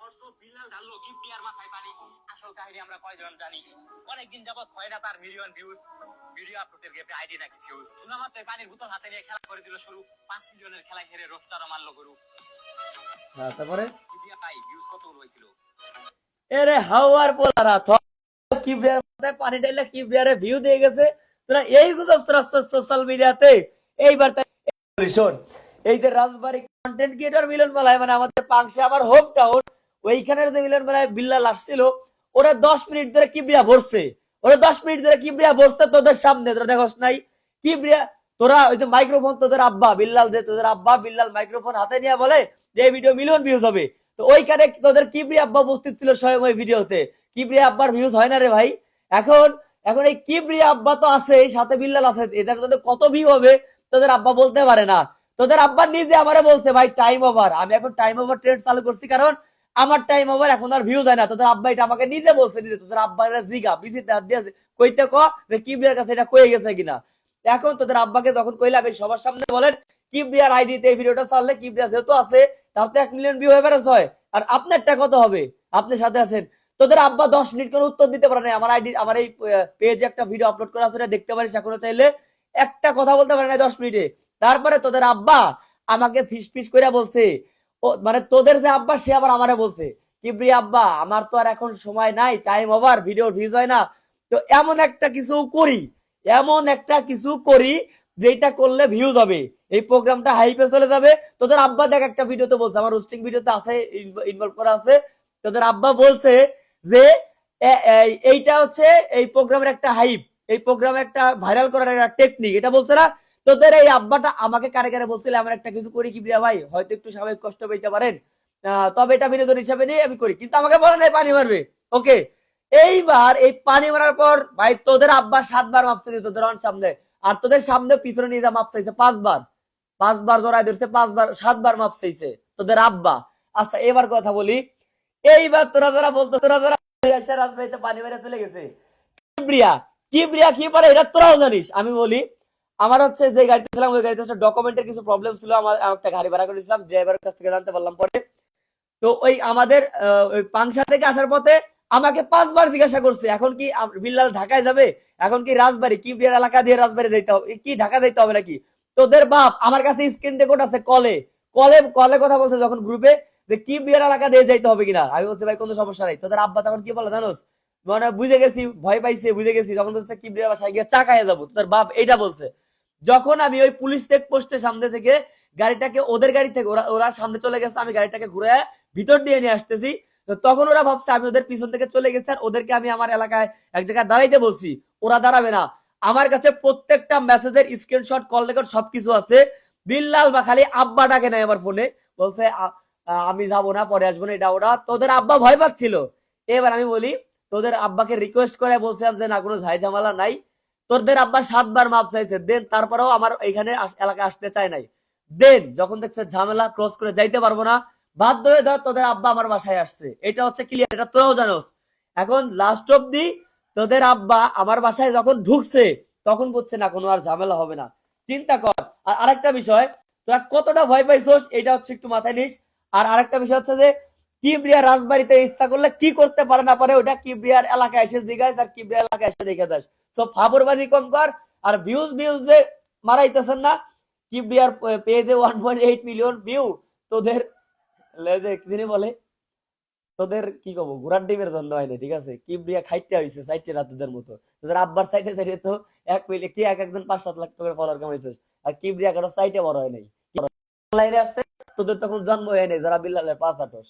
বিল্লাল ঢাললো কিপ্রিয়ার মাথায় পানি। আসল কাহিনী আমরা কয়জন জানি? অনেকদিন যাবত হয় না তার মিলিয়ন ভিউজ, ভিডিও আপলোডের গেপে আইডি নাকি ফিউজ। শোনা মাত্র পানির বোতল হাতে নিয়ে খেলা করে দিল শুরু। 5 মিলিয়নের খেলায় হেরে রোস্টারও মারলো গরু। তারপরে কিপ্রিয়া ভাই ভিউজ কত হয়েছিল? এরে হাওয়ার পোলারা কিপ্রিয়ার মাথায় পানি ঢেলে কিপ্রিয়ারে ভিউ দিয়ে গেছে। তোরা এই গুজব তোরা সোশ্যাল মিডিয়াতে এইবার শোন, এই যে রাজবাড়ী কন্টেন্ট ক্রিয়েটর মিলন মেলায়, মানে আমাদের পাংশে আমার হোম টাউন, ওইখানের যে মিলন মেলায় বিল্লাল আসছিল, ওরা 10 মিনিট ধরে কিবরিয়া ভরছে। ওরা 10 মিনিট ধরে কিবরিয়া ভরছে তোদের সামনে, তোরা দেখোস নাই কিবরিয়া। তোরা ওই যে মাইক্রোফোন তোদের আব্বা বিল্লাল, যে তোদের আব্বা বিল্লাল মাইক্রোফোন হাতে নিয়ে বলে যে এই ভিডিও মিলিয়ন ভিউজ হবে। তো ওইখানে তোদের কিবরিয়া আব্বা উপস্থিত ছিল স্বয়ং ওই ভিডিওতে। কিবরিয়া আব্বার ভিউজ হয় না রে ভাই। এখন এখন এই কিবরিয়া আব্বা তো আছে, সাথে বিল্লাল আছে, এদের জন্য কত ভিউ হবে তোদের আব্বা বলতে পারে না। তোদের আব্বা নিজে আমারে বলছে ভাই টাইম ওভার। আমি এখন টাইম ওভার ট্রেন্ড চালু করছি, কারণ আমার টাইম ওভার এখন আর ভিউজ হয় না। তোদের আব্বা এটা আমাকে নিজে বলছে, নিজে। তোদের আব্বা জিগা বিসিতে হাত দিয়ে কইতে ক যে কিবরিয়ার কাছে এটা কয়ে গেছে কিনা। এখন তোদের আব্বাকে যখন কইলাম এই সবার সামনে বলেন কিবরিয়ার আইডিতে এই ভিডিওটা চাললে কিবরিয়া যেহেতু আছে তার তো 1 মিলিয়ন ভিউ হয়ে বেড়েছে হয়, আর আপনারটা কত হবে? আপনি সাথে আছেন। তোদের আব্বা 10 মিনিট করে উত্তর দিতে পারে না। আমার আইডি, আমার এই পেজে একটা ভিডিও আপলোড করা আছে, দেখতে পারিস এখনো চাইলে। একটা কথা বলতে পারে না 10 মিনিটে। তারপরে তোদের আব্বা আমাকে ফিস ফিস করে বলছে, ও মানে তোদের যে আব্বা সে আবার আমারে বলছে কিবরিয়া আব্বা আমার তো আর এখন সময় নাই, টাইম ওভার, ভিডিও ভিউজ হয় না। তো এমন একটা কিছু করি, এমন একটা কিছু করি যেটা করলে ভিউজ হবে, এই প্রোগ্রামটা হাইপে চলে যাবে। তোদের আব্বা দেখ একটা ভিডিওতে বলছে, আমার রোস্টিং ভিডিওতে আছে, ইনভলভ করা আছে। তোদের আব্বা বলছে যে এইটা হচ্ছে এই প্রোগ্রামের একটা হাইপ, এই প্রোগ্রামে একটা ভাইরাল করার একটা টেকনিক, এটা বলছে না? তোদের এই আব্বাটা আমাকে কারে কারে বলছিল এমন একটা কিছু করি কিবরিয়া ভাই, হয়তো একটু স্বাভাবিক কষ্ট পেতে পারেন, তবে এটা বিনোদন হিসাবে নিয়ে আমি করি, কিন্তু আমাকে বলে নাই পানি মারবে। ওকে, এইবার এই পানি মারার পর ভাই তোদের আব্বা 7 বার মাপ চাইছে তোদের সামনে, আর তোদের সামনে পিছনে নিয়ে যা মাপ চাইছে 5 বার। 5 বার জড়াই ধরছে, 5 বার 7 বার মাপ চাইছে তোদের আব্বা। আচ্ছা এবার কথা বলি, এইবার তোরা যারা বলতো, তোরা যারা রাজবাড়িতে পানি মেরে চলে গেছে কিবরিয়া, কিবরিয়া কি পারে এটা তোরাও জানিস। আমি বলি, আমার হচ্ছে যে গাড়িতে ছিলাম ওই গাড়িতে একটা ডকুমেন্টের কিছু প্রবলেম ছিল, আমার একটা গাড়ি ভাড়া করেছিলাম, ড্রাইভারের কাছ থেকে জানতে পারলাম পরে। তো ওই আমাদের ওই পাংশা থেকে আসার পথে আমাকে 5 বার জিজ্ঞাসা করছে এখন কি বিল্লাল ঢাকায় যাবে, এখন কি রাজবাড়ি কিবরিয়ার এলাকা দিয়ে রাজবাড়ি যাইতে হবে, কি ঢাকা যাইতে হবে নাকি। তোদের বাপ আমার কাছে স্ক্রিন রেকর্ড আছে, কলে কলে কলে কথা বলছে যখন গ্রুপে, যে কিবরিয়ার এলাকা দিয়ে যাইতে হবে কিনা। আমি বলছি ভাই কোনো সমস্যা নাই। তোদের আব্বা তখন কি বলে জানোস, মানে বুঝে গেছি, ভয় পাইছে, বুঝে গেছি, যখন বলছে কিবরিয়ার বাসায় গিয়ে চা খাইয়ে যাবো, তোদের বাপ এইটা বলছে। যখন আমি ওই পুলিশ চেক পোস্টের সামনে থেকে গাড়িটাকে, ওদের গাড়ি থেকে ওরা ওরা সামনে চলে গেছে, আমি গাড়িটাকে ঘুরে ভিতর দিয়ে নিয়ে আসতেছি, তখন ওরা ভাবছে আমি ওদের পিছন থেকে চলে গেছি, আর ওদেরকে আমি আমার এলাকায় এক জায়গায় দাঁড়াইতে বলছি। ওরা দাঁড়াবে না। আমার কাছে প্রত্যেকটা মেসেজের স্ক্রিনশট, কল রেকর্ড সবকিছু আছে। বিল্লাল বা খালি আব্বা ডাকে নাই আমার ফোনে, বলছে আমি যাবো না, পরে আসবো না, এটা ওরা। তোদের আব্বা ভয় পাচ্ছিল। এবার আমি বলি, তোদের আব্বাকে রিকোয়েস্ট করে বলছিলাম যে না কোনো ঝাই ঝামেলা নাই। তোদের আব্বা 7 বার মাপ চাইছে, দেন তারপরেও আমার এখানে এলাকায় আসতে চায় নাই। দেন যখন দেখছে ঝামেলা ক্রস করে যাইতে পারবো না, বাধ্য হয়ে ধর তোদের আব্বা আমার বাসায় আসছে। এটা হচ্ছে ক্লিয়ার, এটা তোরাও জানোস। এখন লাস্ট অব্দি তোদের আব্বা আমার বাসায় যখন ঢুকছে তখন বুঝছে না কোনো আর ঝামেলা হবে না। চিন্তা কর। আর আরেকটা বিষয়, তোরা কতটা ভয় পাইছস এটা হচ্ছে একটু মাথায় নিস। আর আরেকটা বিষয় হচ্ছে যে কিবরিয়া রাজবাড়িতে ইচ্ছা করলে কি করতে পারে না পারে ওটা কিবরিয়ার এলাকায় এসে জিজ্ঞাসা, আর কিবরিয়ার এলাকায় এসে দেখে যাস। সব ফাবরবাজি কম কর। আর ভিউজ ভিউজ যে মারাইতেছেন না, কিবরিয়ার পেজে 1.8 মিলিয়ন ভিউ, তোদের তিনি বলে তোদের কি কব ঘোড়ার ডিমের জন্য হয় না, ঠিক আছে। কিবরিয়া খাইতে হয়েছে সাইটে না তোদের মতো। তোদের আব্বার সাইটে সাইটে তো 1 মিলিয়ন কি একজন 5-7 লাখ টাকার ফলোয়ার কামাইছে, আর কিবরিয়া কারো সাইটে বড় হয় নাই, অনলাইনে আসছে। তোদের তখন জন্ম হয় নাই যারা বিল্লালের 5 আটস।